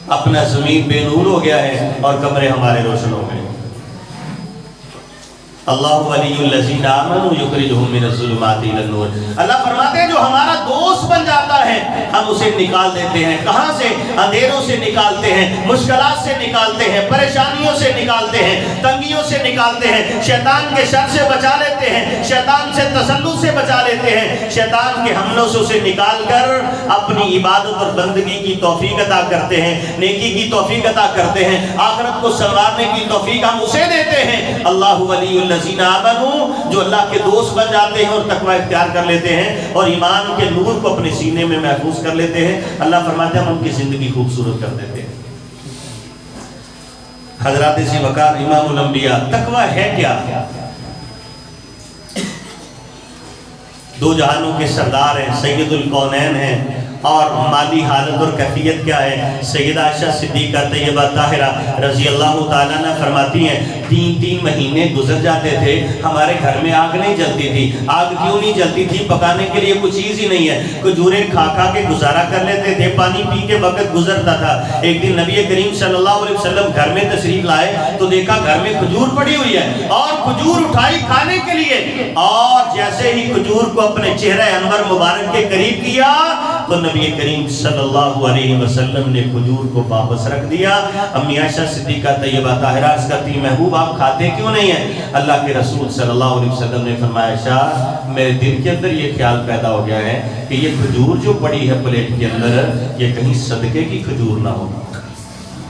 اپنا زمین بے نور ہو گیا ہے اور کمرے ہمارے روشن ہو گئے۔ اللہ ولی الذین آمنوا یخرجہم من الظلمات الی النور۔ اللہ فرماتے ہیں جو ہمارا دوست بن جاتا ہے ہم اسے نکال دیتے ہیں۔ کہاں سے؟ اندھیروں سے نکالتے ہیں، مشکلات سے نکالتے ہیں، پریشانیوں سے نکالتے ہیں، تنگیوں سے نکالتے ہیں، شیطان کے شر سے بچا لیتے ہیں، شیطان سے تسلط سے بچا لیتے ہیں، شیطان کے حملوں سے اسے نکال کر اپنی عبادت اور بندگی کی توفیق عطا کرتے ہیں، نیکی کی توفیق عطا کرتے ہیں، آخرت کو سنوارنے کی توفیق ہم اسے دیتے ہیں۔ اللہ ولی الذین آمنوا، جو اللہ کے دوست بن جاتے ہیں اور تقوی اختیار کر لیتے ہیں اور ایمان کے نور کو اپنے سینے میں محفوظ کر لیتے ہیں، اللہ فرماتے ہیں ہم ان کی زندگی خوبصورت کر دیتے ہیں۔ حضرات ذی وقار امام الانبیاء، تقوی ہے کیا؟ دو جہانوں کے سردار ہیں، سید الکونین ہیں، اور مالی حالت اور کیفیت کیا ہے؟ سیدہ عائشہ صدیقہ طیبہ طاہرہ رضی اللہ تعالیٰ عنہ فرماتی ہیں 3 مہینے گزر جاتے تھے ہمارے گھر میں آگ نہیں جلتی تھی۔ آگ کیوں نہیں جلتی تھی؟ پکانے کے لیے کوئی چیز ہی نہیں ہے، کھجوریں کھا کھا کے گزارا کر لیتے تھے، پانی پی کے وقت گزرتا تھا۔ ایک دن نبی کریم صلی اللہ علیہ وسلم گھر میں تشریف لائے تو دیکھا گھر میں کھجور پڑی ہوئی ہے اور کھجور اٹھائی کھانے کے لیے، اور جیسے ہی کھجور کو اپنے چہرہ انور مبارک کے قریب کیا تو نبی کریم صلی اللہ علیہ وسلم نے کھجور کو واپس رکھ دیا۔ امی عائشہ صدیقہ طیبہ طاہرہ عرض کرتی محبوب آپ کھاتے کیوں نہیں ہیں؟ اللہ کے رسول صلی اللہ علیہ وسلم نے فرمایا عائشہ میرے دل کے اندر یہ خیال پیدا ہو گیا ہے کہ یہ کھجور جو پڑی ہے پلیٹ کے اندر یہ کہیں صدقے کی کھجور نہ ہو،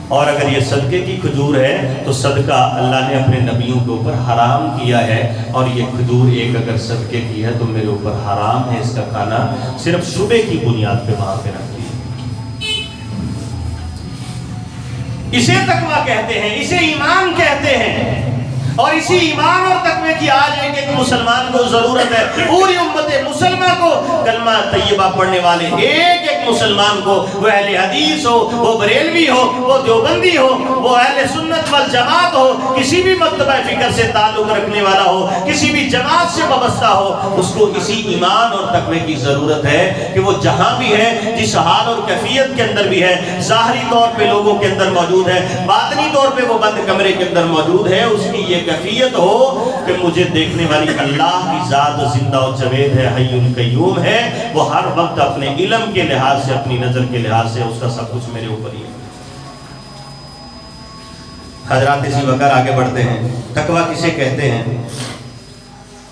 اور اگر یہ صدقے کی کھجور ہے تو صدقہ اللہ نے اپنے نبیوں کے اوپر حرام کیا ہے، اور یہ کھجور ایک اگر صدقے کی ہے تو میرے اوپر حرام ہے اس کا کھانا، صرف شبے کی بنیاد پہ وہاں پہ رکھ دی۔ اسے تقویٰ کہتے ہیں، اسے ایمان کہتے ہیں، اور اسی ایمان اور تقوی کی آج ایک مسلمان کو ضرورت ہے، پوری امت مسلمہ کو کلمہ طیبہ پڑھنے والے ایک مسلمان کو، وہ اہل حدیث ہو، وہ بریلوی ہو، وہ دیوبندی ہو، وہ اہل سنت والجماعت ہو، کسی بھی مکتبہ فکر سے تعلق رکھنے والا ہو، کسی بھی جماعت سے وابستہ ہو، اس کو اسی ایمان اور تقوی کی ضرورت ہے کہ وہ جہاں بھی ہے، جس حال اور کیفیت کے اندر بھی ہے، ظاہری طور پہ لوگوں کے اندر موجود ہے، باطنی طور پہ وہ بند کمرے کے اندر موجود ہے، اس کی یہ کیفیت ہو کہ مجھے دیکھنے والی اللہ کی ذات زندہ و جاوید ہے، حی قیوم ہے، وہ ہر وقت اپنے علم کے لحاظ سے، اپنی نظر کے لحاظ سے اس کا سب کچھ میرے اوپر ہی ہے۔ حضرات اسی وقت آگے بڑھتے ہیں، تقویٰ کسے کہتے ہیں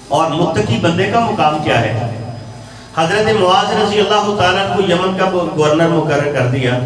اور متقی بندے کا مقام کیا ہے؟ حضرت معاذ رضی اللہ تعالیٰ کو یمن کا گورنر مقرر کر دیا۔